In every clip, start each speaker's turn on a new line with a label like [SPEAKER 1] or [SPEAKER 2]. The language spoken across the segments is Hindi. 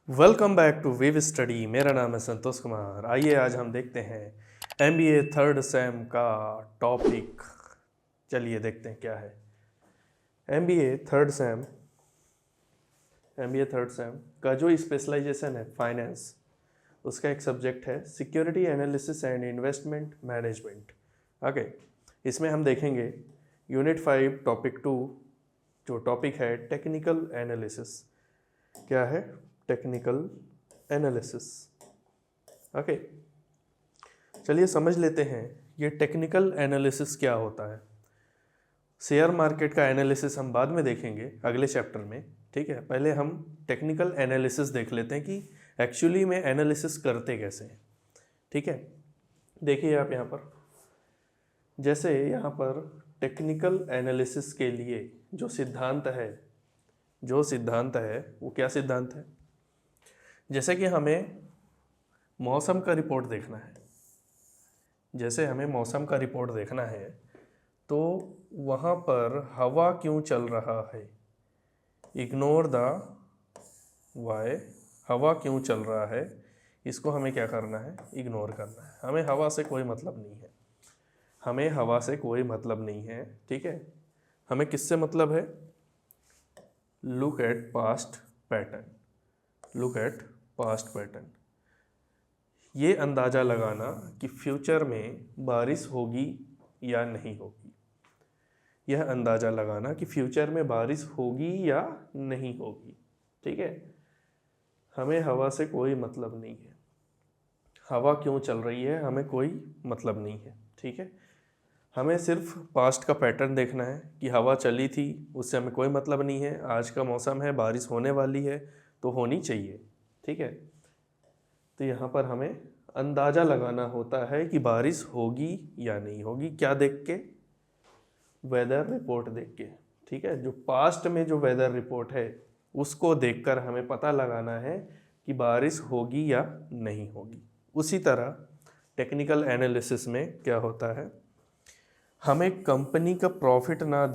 [SPEAKER 1] वेलकम बैक टू विव स्टडी। मेरा नाम है संतोष कुमार। आइए आज हम देखते हैं एमबीए थर्ड सेम का टॉपिक। चलिए देखते हैं क्या है MBA third same. MBA third same का जो स्पेशलाइजेशन है फाइनेंस, उसका एक सब्जेक्ट है security analysis and investment management. Okay, इसमें हम देखेंगे यूनिट 5 टॉपिक 2, जो टॉपिक है टेक्निकल एनालिसिस। क्या है? Technical analysis. ओके, चलिए समझ लेते हैं ये टेक्निकल एनालिसिस क्या होता है। शेयर मार्केट का एनालिसिस हम बाद में देखेंगे अगले चैप्टर में, ठीक है। पहले हम टेक्निकल एनालिसिस देख लेते हैं कि एक्चुअली में एनालिसिस करते कैसे हैं, ठीक है। देखिए आप यहाँ पर, जैसे यहाँ पर टेक्निकल एनालिसिस के लिए जो सिद्धांत है वो क्या सिद्धांत है? जैसे कि हमें मौसम का रिपोर्ट देखना है, तो वहाँ पर हवा क्यों चल रहा है, इग्नोर द वाई, हवा क्यों चल रहा है, इसको हमें क्या करना है? इग्नोर करना है। हमें हवा से कोई मतलब नहीं है, ठीक है। हमें किससे मतलब है? Look at past pattern. ये अंदाज़ा लगाना कि फ्यूचर में बारिश होगी या नहीं होगी, ठीक है। हमें हवा से कोई मतलब नहीं है, हवा क्यों चल रही है हमें कोई मतलब नहीं है, ठीक है। हमें सिर्फ पास्ट का पैटर्न देखना है कि हवा चली थी, उससे हमें कोई मतलब नहीं है। आज का मौसम है, बारिश होने वाली है तो होनी चाहिए, ठीक है। तो यहाँ पर हमें अंदाज़ा लगाना होता है कि बारिश होगी या नहीं होगी। क्या देख के? वेदर रिपोर्ट देख के, ठीक है। जो पास्ट में जो वेदर रिपोर्ट है उसको देखकर हमें पता लगाना है कि बारिश होगी या नहीं होगी। उसी तरह टेक्निकल एनालिसिस में क्या होता है, हमें कंपनी का प्रॉफिट ना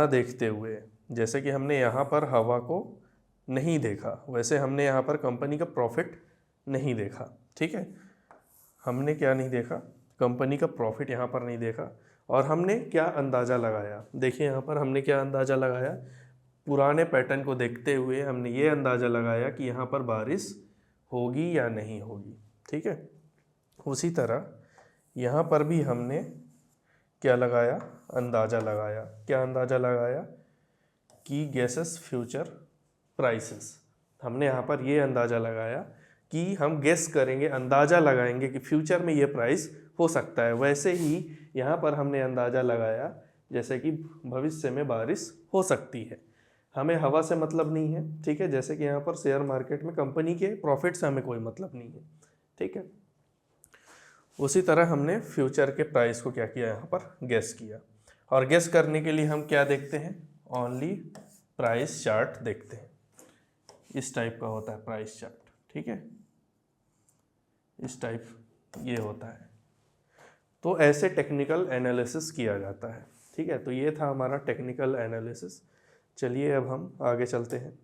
[SPEAKER 1] देखते हुए, जैसे कि हमने यहाँ पर हवा को नहीं देखा, वैसे हमने यहाँ पर कंपनी का प्रॉफिट नहीं देखा, ठीक है। हमने क्या नहीं देखा? कंपनी का प्रॉफिट यहाँ पर नहीं देखा। और हमने क्या अंदाज़ा लगाया? देखिए यहाँ पर हमने क्या अंदाज़ा लगाया, पुराने पैटर्न को देखते हुए हमने ये अंदाज़ा लगाया कि यहाँ पर बारिश होगी या नहीं होगी, ठीक है। उसी तरह यहाँ पर भी हमने क्या लगाया? अंदाज़ा लगाया। क्या अंदाज़ा लगाया? कि गेसेस फ्यूचर प्राइसेस। हमने यहाँ पर ये अंदाज़ा लगाया कि हम गेस करेंगे, अंदाज़ा लगाएंगे कि फ्यूचर में ये प्राइस हो सकता है। वैसे ही यहाँ पर हमने अंदाज़ा लगाया जैसे कि भविष्य में बारिश हो सकती है। हमें हवा से मतलब नहीं है, ठीक है। जैसे कि यहाँ पर शेयर मार्केट में कंपनी के प्रॉफिट से हमें कोई मतलब नहीं है, ठीक है। उसी तरह हमने फ्यूचर के प्राइस को क्या किया? यहाँ पर गेस किया। और गेस करने के लिए हम क्या देखते हैं? ओनली प्राइस चार्ट देखते हैं। इस टाइप का होता है प्राइस चार्ट, ठीक है। इस टाइप ये होता है। तो ऐसे टेक्निकल एनालिसिस किया जाता है, ठीक है। तो ये था हमारा टेक्निकल एनालिसिस। चलिए अब हम आगे चलते हैं।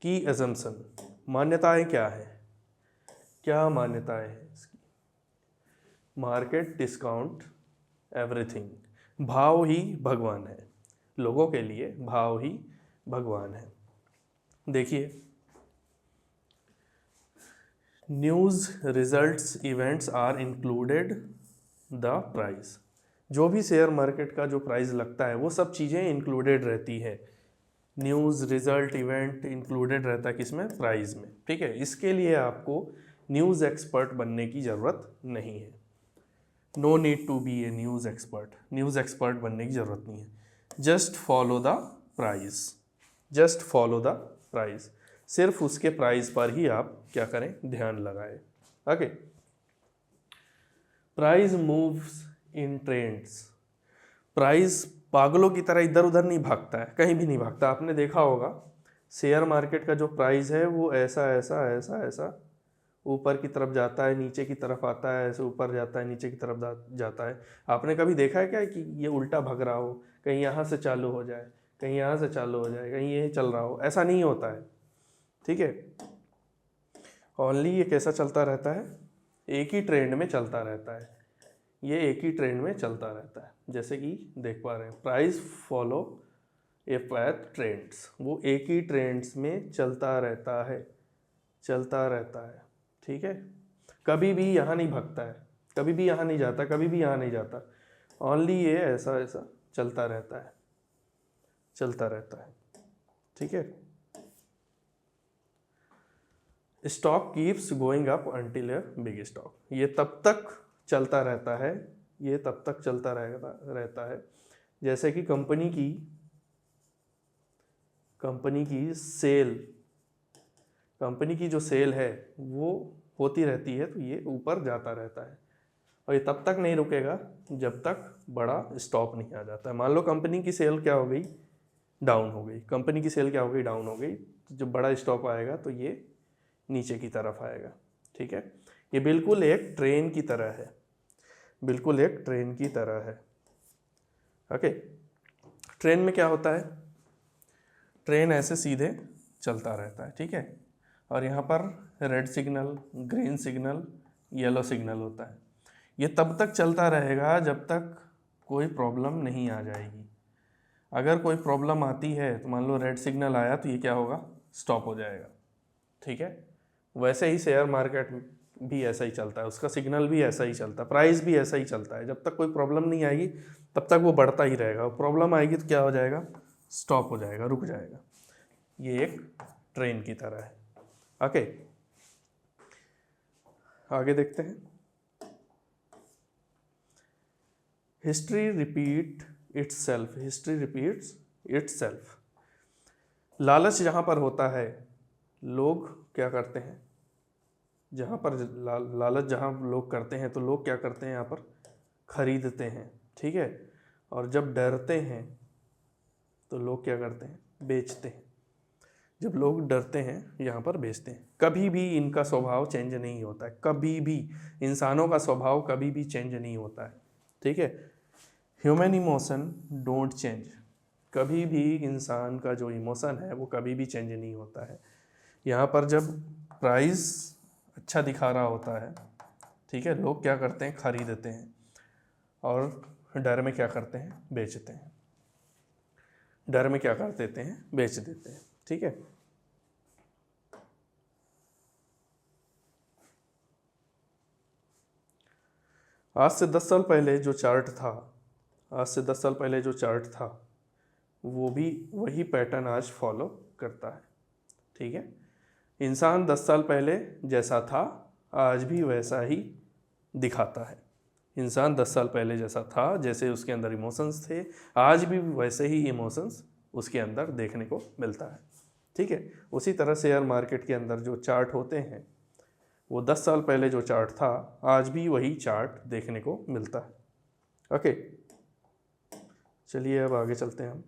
[SPEAKER 1] की एजम्पशन, मान्यताएं क्या है? क्या मान्यताएं हैं इसकी? मार्केट डिस्काउंट एवरीथिंग, भाव ही भगवान है। लोगों के लिए भाव ही भगवान है। देखिए, news results events are included the price. जो भी शेयर मार्केट का जो प्राइस लगता है वो सब चीज़ें इंक्लूडेड रहती है। न्यूज़ रिजल्ट इवेंट इंक्लूडेड रहता है किसमें? प्राइस में, ठीक है। इसके लिए आपको न्यूज़ एक्सपर्ट बनने की ज़रूरत नहीं है। No need to be a news expert बनने की ज़रूरत नहीं है। जस्ट फॉलो द प्राइस, सिर्फ उसके प्राइस पर ही आप क्या करें? ध्यान लगाएं। Okay. Price moves in trends. Price पागलों की तरह इधर उधर नहीं भागता है, कहीं भी नहीं भागता। आपने देखा होगा शेयर मार्केट का जो प्राइस है वो ऐसा ऐसा ऐसा ऐसा ऊपर की तरफ जाता है, नीचे की तरफ आता है, ऐसे ऊपर जाता है, नीचे की तरफ जाता है। आपने कभी देखा है क्या कि ये उल्टा भग रहा हो, कहीं यहाँ से चालू हो जाए, कहीं यहाँ से चालू हो जाए, कहीं ये चल रहा हो? ऐसा नहीं होता है, ठीक है। ओनली ये कैसा चलता रहता है, एक ही ट्रेंड में चलता रहता है, ये एक ही ट्रेंड में चलता रहता है। जैसे कि देख पा रहे हैं, प्राइस फॉलो ए पैथ ट्रेंड्स, वो एक ही ट्रेंड्स में चलता रहता है, चलता रहता है, ठीक है। कभी भी यहाँ नहीं भागता है, कभी भी यहाँ नहीं जाता, कभी भी यहाँ नहीं जाता, ओनली ये ऐसा ऐसा चलता रहता है, चलता रहता है, ठीक है। Stock keeps going up until a big stock, ये तब तक चलता रहता है, ये तब तक चलता रहता है जैसे कि कंपनी की जो सेल है वो होती रहती है, तो ये ऊपर जाता रहता है। और ये तब तक नहीं रुकेगा जब तक बड़ा स्टॉप नहीं आ जाता है। मान लो कंपनी की सेल क्या हो गई, डाउन हो गई, कंपनी की सेल क्या हो गई, डाउन हो गई, तो जब बड़ा स्टॉप आएगा तो ये नीचे की तरफ आएगा, ठीक है। ये बिल्कुल एक ट्रेन की तरह है, बिल्कुल एक ट्रेन की तरह है, ओके। ट्रेन में क्या होता है, ट्रेन ऐसे सीधे चलता रहता है, ठीक है। और यहाँ पर red signal, green signal, yellow signal होता है। ये तब तक चलता रहेगा जब तक कोई प्रॉब्लम नहीं आ जाएगी। अगर कोई प्रॉब्लम आती है तो मान लो रेड सिग्नल आया तो ये क्या होगा, स्टॉप हो जाएगा, ठीक है। वैसे ही शेयर मार्केट भी ऐसा ही चलता है, उसका सिग्नल भी ऐसा ही चलता है, प्राइस भी ऐसा ही चलता है। जब तक कोई प्रॉब्लम नहीं आएगी तब तक वो बढ़ता ही रहेगा, प्रॉब्लम आएगी तो क्या हो जाएगा, स्टॉप हो जाएगा, रुक जाएगा। ये एक ट्रेन की तरह है, ओके। आगे देखते हैं। History repeat itself, history repeats itself. लालच जहाँ पर होता है लोग क्या करते हैं, जहाँ पर लालच जहाँ लोग करते हैं तो लोग क्या करते हैं, यहाँ पर खरीदते हैं, ठीक है। और जब डरते हैं तो लोग क्या करते हैं, बेचते हैं। जब लोग डरते हैं यहाँ पर बेचते हैं। कभी भी इनका स्वभाव चेंज नहीं होता है, कभी भी इंसानों का स्वभाव कभी भी चेंज नहीं होता है, ठीक है। ह्यूमन इमोशन डोंट चेंज, कभी भी इंसान का जो इमोशन है वो कभी भी चेंज नहीं होता है। यहाँ पर जब प्राइस अच्छा दिखा रहा होता है, ठीक है, लोग क्या करते हैं, खरीदते हैं, और डर में क्या करते हैं, बेचते हैं। डर में क्या कर देते हैं, बेच देते हैं, ठीक है। आज से 10 साल पहले जो चार्ट था, आज से 10 साल पहले जो चार्ट था वो भी वही पैटर्न आज फॉलो करता है, ठीक है। इंसान 10 साल पहले जैसा था आज भी वैसा ही दिखाता है। इंसान 10 साल पहले जैसा था, जैसे उसके अंदर इमोशंस थे, आज भी वैसे ही इमोशंस उसके अंदर देखने को मिलता है, ठीक है। उसी तरह शेयर मार्केट के अंदर जो चार्ट होते हैं वो 10 साल पहले जो चार्ट था आज भी वही चार्ट देखने को मिलता है, ओके। चलिए अब आगे चलते हैं हम,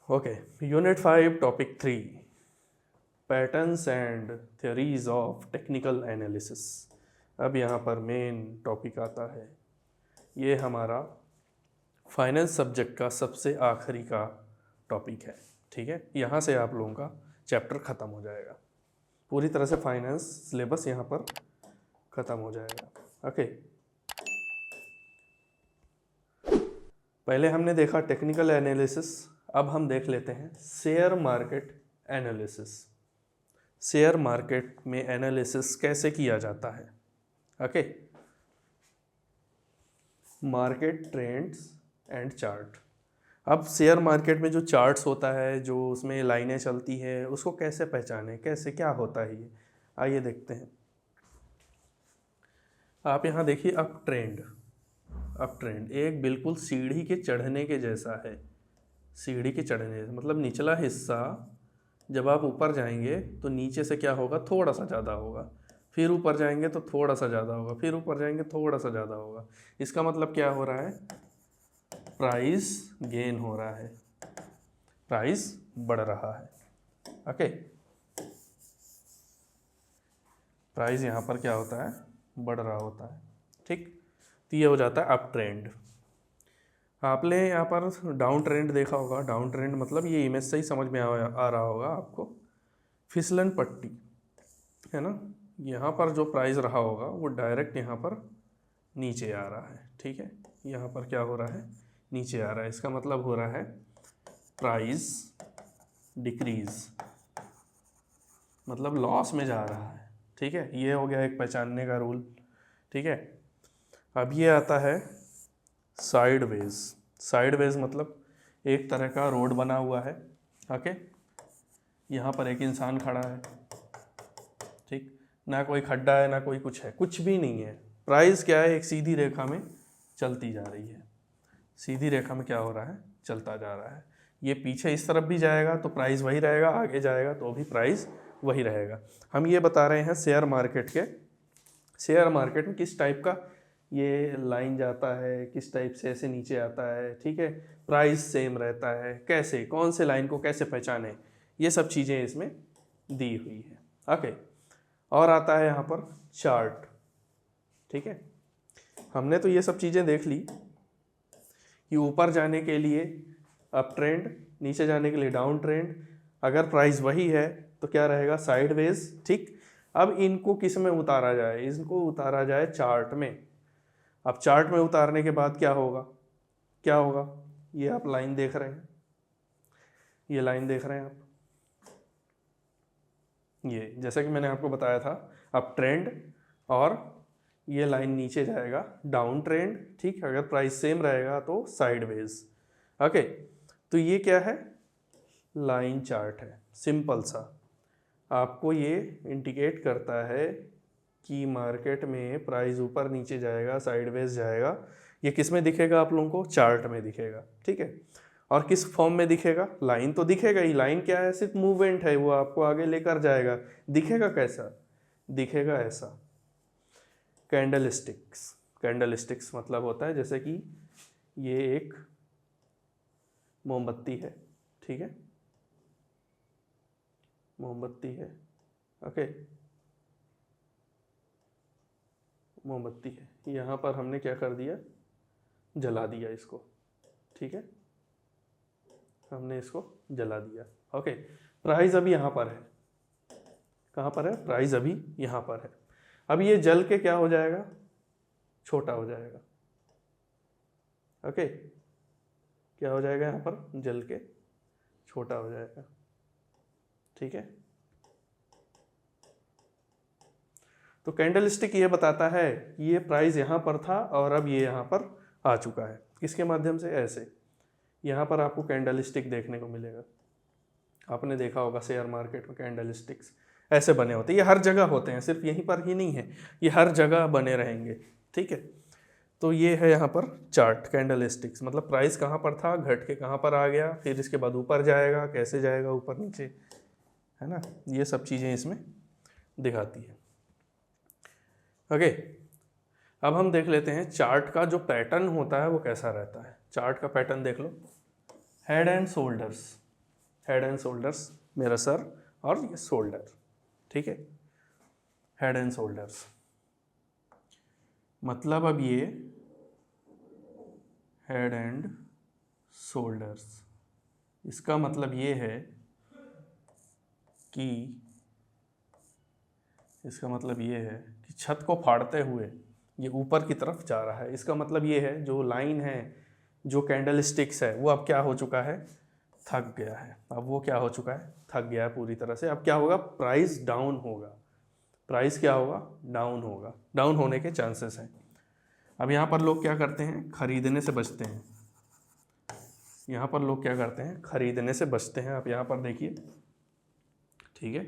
[SPEAKER 1] okay. Unit 5 topic 3 patterns and theories of technical analysis. अब यहाँ पर मेन टॉपिक आता है, ये हमारा फाइनेंस सब्जेक्ट का सबसे आखिरी का टॉपिक है, ठीक है। यहाँ से आप लोगों का चैप्टर ख़त्म हो जाएगा, पूरी तरह से फाइनेंस सिलेबस यहाँ पर ख़त्म हो जाएगा, ओके। पहले हमने देखा टेक्निकल एनालिसिस, अब हम देख लेते हैं share market analysis. Share market में एनालिसिस कैसे किया जाता है, okay. Market trends and chart. अब शेयर मार्केट में जो चार्ट्स होता है, जो उसमें लाइनें चलती है, उसको कैसे पहचानें, कैसे क्या होता है ये, आइए देखते हैं। आप यहाँ देखिए अप ट्रेंड, अप ट्रेंड एक बिल्कुल सीढ़ी के चढ़ने के जैसा है। सीढ़ी के चढ़ने मतलब निचला हिस्सा जब आप ऊपर जाएंगे तो नीचे से क्या होगा, थोड़ा सा ज़्यादा होगा, फिर ऊपर जाएंगे तो थोड़ा सा ज़्यादा होगा, फिर ऊपर जाएंगे थोड़ा सा ज़्यादा होगा। इसका मतलब क्या हो रहा है, प्राइस गेन हो रहा है, प्राइस बढ़ रहा है, ओके, प्राइस यहाँ पर क्या होता है, बढ़ रहा होता है, ठीक। तो ये हो जाता है अप ट्रेंड। आपने यहाँ पर डाउन ट्रेंड देखा होगा, डाउन ट्रेंड मतलब ये इमेज से ही समझ में आ रहा होगा आपको, फिसलन पट्टी है ना, यहाँ पर जो प्राइस रहा होगा वो डायरेक्ट यहाँ पर नीचे आ रहा है, ठीक है। यहाँ पर क्या हो रहा है, नीचे आ रहा है, इसका मतलब हो रहा है प्राइस डिक्रीज, मतलब लॉस में जा रहा है, ठीक है। ये हो गया एक पहचानने का रूल, ठीक है। अब ये आता है साइडवेज। साइडवेज मतलब एक तरह का रोड बना हुआ है, ओके। यहाँ पर एक इंसान खड़ा है, ठीक, ना कोई खड्डा है ना कोई कुछ है, कुछ भी नहीं है। प्राइस क्या है, एक सीधी रेखा में चलती जा रही है, सीधी रेखा में क्या हो रहा है, चलता जा रहा है। ये पीछे इस तरफ भी जाएगा तो प्राइस वही रहेगा, आगे जाएगा तो भी प्राइस वही रहेगा। हम ये बता रहे हैं शेयर मार्केट के, शेयर मार्केट में किस टाइप का ये लाइन जाता है, किस टाइप से ऐसे नीचे आता है, ठीक है। प्राइस सेम रहता है, कैसे, कौन से लाइन को कैसे पहचाने, ये सब चीज़ें इसमें दी हुई है, ओके। और आता है यहाँ पर चार्ट, ठीक है। हमने तो ये सब चीज़ें देख ली कि ऊपर जाने के लिए अप ट्रेंड, नीचे जाने के लिए डाउन ट्रेंड, अगर प्राइस वही है तो क्या रहेगा, साइडवेज, ठीक। अब इनको किस में उतारा जाए, इनको उतारा जाए चार्ट में। अब चार्ट में उतारने के बाद क्या होगा, क्या होगा, ये आप लाइन देख रहे हैं, ये लाइन देख रहे हैं आप, ये जैसा कि मैंने आपको बताया था अप ट्रेंड, और ये लाइन नीचे जाएगा डाउन ट्रेंड, ठीक। अगर प्राइस सेम रहेगा तो साइडवेज, ओके। तो ये क्या है, लाइन चार्ट है, सिंपल सा। आपको ये इंडिकेट करता है कि मार्केट में प्राइस ऊपर नीचे जाएगा, साइडवेज जाएगा। ये किस में दिखेगा आप लोगों को, चार्ट में दिखेगा, ठीक है। और किस फॉर्म में दिखेगा, लाइन तो दिखेगा ही। लाइन क्या है, सिर्फ मूवमेंट है, वो आपको आगे लेकर जाएगा। दिखेगा कैसा, दिखेगा ऐसा, कैंडलस्टिक्स। कैंडलस्टिक्स मतलब होता है जैसे कि ये एक मोमबत्ती है, ठीक है, मोमबत्ती है, ओके, मोमबत्ती है। यहाँ पर हमने क्या कर दिया, जला दिया इसको, ठीक है, हमने इसको जला दिया, ओके। प्राइस अभी यहाँ पर है, कहाँ पर है, प्राइस अभी यहाँ पर है। अब ये जल के क्या हो जाएगा, छोटा हो जाएगा, ओके। क्या हो जाएगा, यहाँ पर जल के छोटा हो जाएगा, ठीक है। तो कैंडलस्टिक ये बताता है कि ये प्राइस यहाँ पर था और अब ये यहाँ पर आ चुका है। किसके माध्यम से, ऐसे यहाँ पर आपको कैंडलस्टिक देखने को मिलेगा। आपने देखा होगा शेयर मार्केट में कैंडलस्टिक्स ऐसे बने होते हैं, ये हर जगह होते हैं, सिर्फ यहीं पर ही नहीं है, ये हर जगह बने रहेंगे, ठीक है। तो ये है यहाँ पर चार्ट, कैंडलस्टिक्स मतलब प्राइस कहाँ पर था, घट के कहाँ पर आ गया, फिर इसके बाद ऊपर जाएगा, कैसे जाएगा ऊपर नीचे, है ना। ये सब चीज़ें इसमें दिखाती है, ओके। अब हम देख लेते हैं चार्ट का जो पैटर्न होता है वो कैसा रहता है। चार्ट का पैटर्न देख लो, head and shoulders, head and shoulders, मेरा सर और ये शोल्डर, ठीक है, हेड एंड शोल्डर्स। मतलब अब ये हेड एंड शोल्डर्स, इसका मतलब ये है कि, इसका मतलब ये है कि छत को फाड़ते हुए ये ऊपर की तरफ जा रहा है। इसका मतलब ये है जो लाइन है, जो कैंडलस्टिक्स है, वो अब क्या हो चुका है, थक गया है। अब वो क्या हो चुका है, थक गया है पूरी तरह से। अब क्या होगा, प्राइस डाउन होगा, प्राइस क्या होगा, डाउन होगा, डाउन होने के चांसेस हैं। अब यहाँ पर लोग क्या करते हैं, खरीदने से बचते हैं। यहाँ पर लोग क्या करते हैं, खरीदने से बचते हैं। आप यहाँ पर देखिए, ठीक है,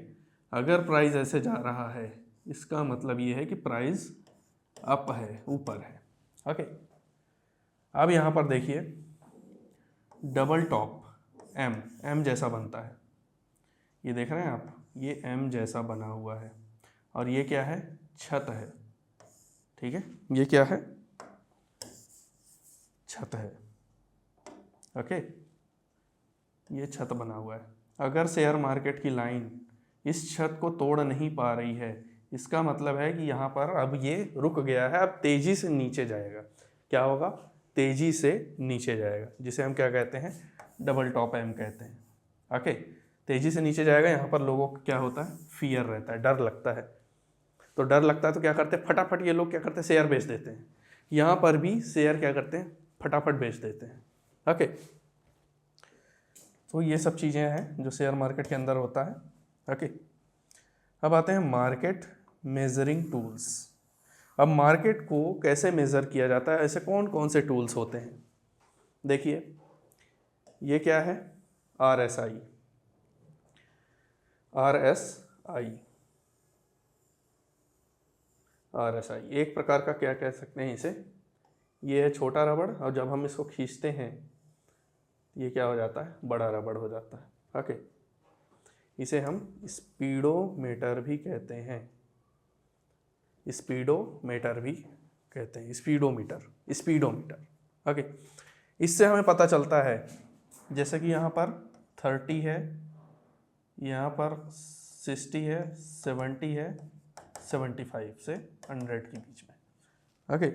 [SPEAKER 1] अगर प्राइस ऐसे जा रहा है इसका मतलब ये है कि प्राइस अप है, ऊपर है, ओके। अब यहाँ पर देखिए डबल टॉप, एम, एम जैसा बनता है, ये देख रहे हैं आप, ये एम जैसा बना हुआ है, और ये क्या है, छत है, ठीक है, ये क्या है, छत है, ओके, ये छत बना हुआ है। अगर शेयर मार्केट की लाइन इस छत को तोड़ नहीं पा रही है, इसका मतलब है कि यहाँ पर अब ये रुक गया है, अब तेज़ी से नीचे जाएगा। क्या होगा? तेज़ी से नीचे जाएगा, जिसे हम क्या कहते हैं? डबल टॉप एम कहते हैं। ओके, तेज़ी से नीचे जाएगा। यहाँ पर लोगों को क्या होता है? फियर रहता है, डर लगता है। तो डर लगता है तो क्या करते हैं? फटाफट ये लोग क्या करते हैं? शेयर बेच देते हैं। यहाँ पर भी शेयर क्या करते हैं? फटाफट बेच देते हैं। ओके, तो ये सब चीज़ें हैं जो शेयर मार्केट के अंदर होता है। ओके, अब आते हैं मार्केट मेजरिंग टूल्स। अब मार्केट को कैसे मेज़र किया जाता है, ऐसे कौन कौन से टूल्स होते हैं? देखिए, ये क्या है? RSI। RSI एक प्रकार का क्या कह सकते हैं इसे? ये है छोटा रबड़, और जब हम इसको खींचते हैं ये क्या हो जाता है? बड़ा रबड़ हो जाता है। ओके, इसे हम स्पीडोमीटर भी कहते हैं। स्पीडोमीटर भी कहते हैं, स्पीडोमीटर। ओके, इससे हमें पता चलता है, जैसे कि यहाँ पर 30 है, यहाँ पर 60 है, 70 है, 75 से 100 के बीच में। ओके,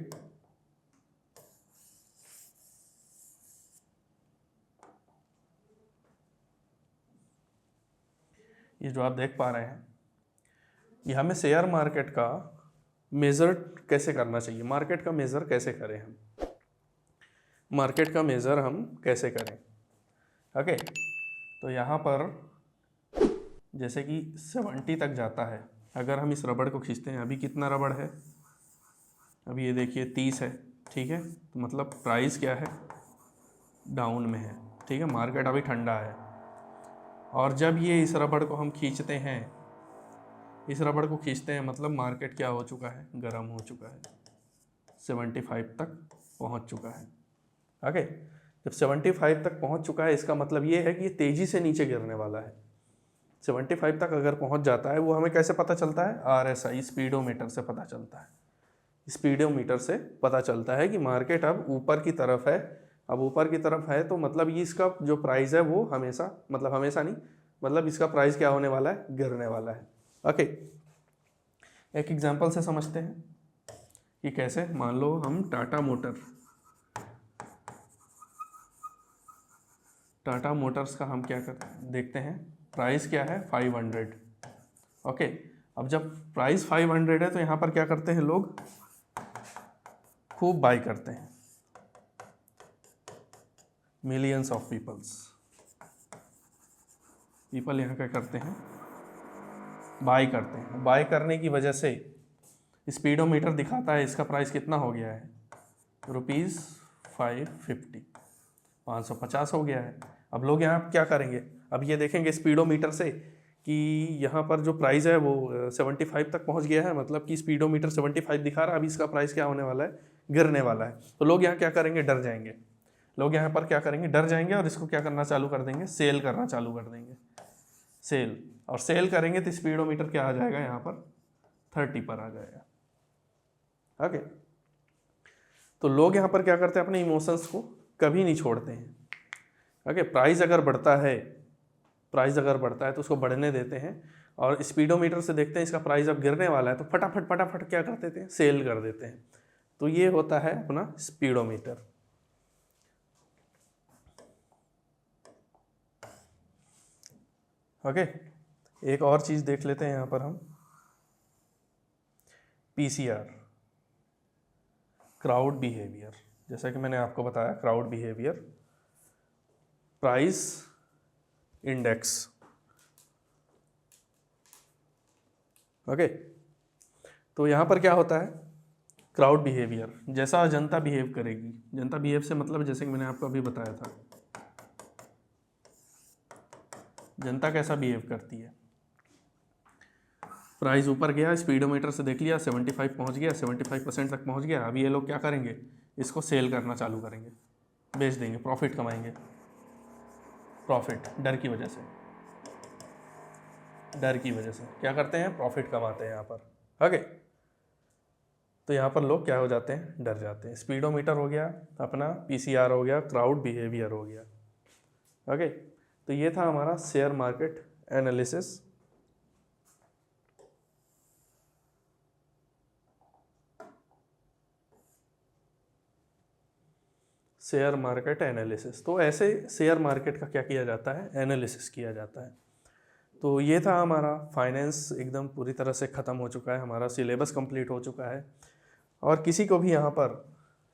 [SPEAKER 1] ये जो आप देख पा रहे हैं, ये हमें शेयर मार्केट का मेज़र कैसे करना चाहिए। मार्केट का मेज़र कैसे करें हम? मार्केट का मेज़र हम कैसे करें? ओके, तो यहाँ पर जैसे कि 70 तक जाता है, अगर हम इस रबड़ को खींचते हैं, अभी कितना रबड़ है? अभी ये देखिए 30 है, ठीक है। तो मतलब प्राइस क्या है? डाउन में है, ठीक है, मार्केट अभी ठंडा है। और जब ये इस रबड़ को हम खींचते हैं, इस रबड़ को खींचते हैं, मतलब मार्केट क्या हो चुका है? गर्म हो चुका है, 75 तक पहुंच चुका है। ओके, जब 75 तक पहुंच चुका है, इसका मतलब ये है कि ये तेज़ी से नीचे गिरने वाला है। 75 तक अगर पहुंच जाता है, वो हमें कैसे पता चलता है? RSI स्पीडोमीटर से पता चलता है। स्पीडोमीटर से पता चलता है कि मार्केट अब ऊपर की तरफ है। अब ऊपर की तरफ है तो मतलब ये इसका जो प्राइस है वो हमेशा, मतलब हमेशा नहीं, मतलब इसका प्राइस क्या होने वाला है? गिरने वाला है। ओके, एक एग्जांपल से समझते हैं कि कैसे। मान लो हम टाटा मोटर्स का हम क्या करते देखते हैं, प्राइस क्या है? 500। ओके, अब जब प्राइस 500 है तो यहाँ पर क्या करते हैं लोग? खूब बाई करते हैं। मिलियंस ऑफ पीपल यहाँ क्या करते हैं? बाई करते हैं। बाई करने की वजह से स्पीडोमीटर दिखाता है इसका प्राइस कितना हो गया है? ₹550, 550 हो गया है। अब लोग यहाँ क्या करेंगे? अब ये देखेंगे स्पीडोमीटर से कि यहाँ पर जो प्राइस है वो 75 तक पहुँच गया है, मतलब कि स्पीडोमीटर 75 दिखा रहा है, अभी इसका प्राइस क्या होने वाला है? गिरने वाला है। तो लोग यहाँ क्या करेंगे? डर जाएंगे। लोग यहाँ पर क्या करेंगे? डर जाएंगे और इसको क्या करना चालू कर देंगे? सेल करना चालू कर देंगे। सेल, और सेल करेंगे तो स्पीडोमीटर क्या आ जाएगा? यहाँ पर 30 पर आ जाएगा। ओके, तो लोग यहाँ पर क्या करते हैं? अपने इमोशंस को कभी नहीं छोड़ते हैं। ओके, प्राइस अगर बढ़ता है तो उसको बढ़ने देते हैं, और स्पीडोमीटर से देखते हैं इसका प्राइस अब गिरने वाला है तो फटाफट क्या कर देते हैं? सेल कर देते हैं। तो ये होता है अपना स्पीडोमीटर। ओके, एक और चीज़ देख लेते हैं यहाँ पर हम, PCR, क्राउड बिहेवियर। जैसा कि मैंने आपको बताया, crowd behaviour, price index. Okay, तो यहाँ पर क्या होता है? क्राउड बिहेवियर, जैसा जनता बिहेव करेगी। जनता बिहेव से मतलब जैसे कि मैंने आपको अभी बताया था, जनता कैसा बिहेव करती है। प्राइस ऊपर गया, स्पीडोमीटर से देख लिया 75 पहुँच गया, 75% तक पहुँच गया। अभी ये लोग क्या करेंगे? इसको सेल करना चालू करेंगे, बेच देंगे, प्रॉफिट कमाएंगे। प्रॉफिट, डर की वजह से क्या करते हैं? प्रॉफिट कमाते हैं यहाँ पर। ओके, तो यहाँ पर लोग क्या हो जाते हैं? डर जाते हैं। स्पीडोमीटर हो गया अपना, PCR हो गया, क्राउड बिहेवियर हो गया। ओके, तो ये था हमारा share market analysis. Share market analysis, तो ऐसे शेयर मार्केट का क्या किया जाता है, एनालिसिस किया जाता है। तो ये था हमारा फाइनेंस, एकदम पूरी तरह से ख़त्म हो चुका है, हमारा सिलेबस कंप्लीट हो चुका है। और किसी को भी यहाँ पर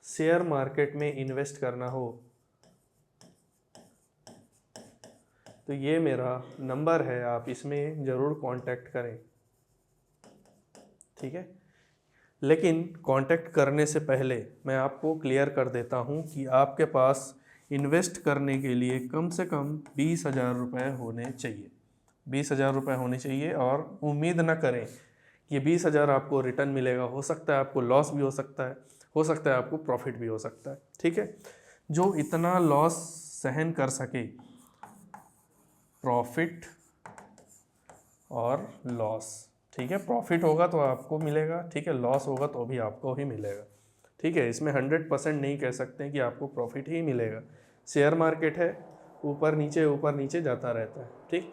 [SPEAKER 1] शेयर मार्केट में इन्वेस्ट करना हो तो ये मेरा नंबर है, आप इसमें ज़रूर कांटेक्ट करें, ठीक है। लेकिन कांटेक्ट करने से पहले मैं आपको क्लियर कर देता हूँ कि आपके पास इन्वेस्ट करने के लिए कम से कम 20,000 रुपये होने चाहिए, 20,000 रुपये होने चाहिए। और उम्मीद ना करें कि 20,000 आपको रिटर्न मिलेगा, हो सकता है आपको लॉस भी हो सकता है, हो सकता है आपको प्रॉफिट भी हो सकता है, ठीक है। जो इतना लॉस सहन कर सके, प्रॉफिट और लॉस, ठीक है, प्रॉफिट होगा तो आपको मिलेगा, ठीक है, लॉस होगा तो भी आपको ही मिलेगा, ठीक है। इसमें 100% नहीं कह सकते कि आपको प्रॉफिट ही मिलेगा। शेयर मार्केट है, ऊपर नीचे जाता रहता है, ठीक।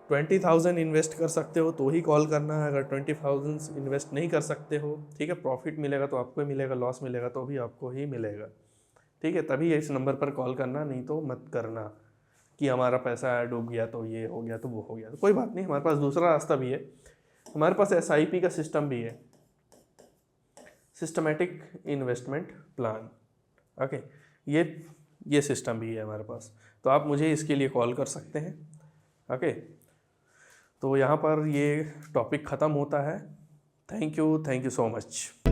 [SPEAKER 1] 20,000 इन्वेस्ट कर सकते हो तो ही कॉल करना है, अगर 20,000 इन्वेस्ट नहीं कर सकते हो, ठीक है, प्रॉफिट मिलेगा तो आपको ही मिलेगा, लॉस मिलेगा तो भी आपको ही मिलेगा, ठीक है। तभी इस नंबर पर कॉल करना, नहीं तो मत करना कि हमारा पैसा डूब गया तो ये हो गया तो वो हो गया। तो कोई बात नहीं, हमारे पास दूसरा रास्ता भी है, हमारे पास SIP का सिस्टम भी है, सिस्टमेटिक इन्वेस्टमेंट प्लान, ओके, ये सिस्टम भी है हमारे पास। तो आप मुझे इसके लिए कॉल कर सकते हैं, ओके। तो यहाँ पर ये टॉपिक ख़त्म होता है। Thank you so much.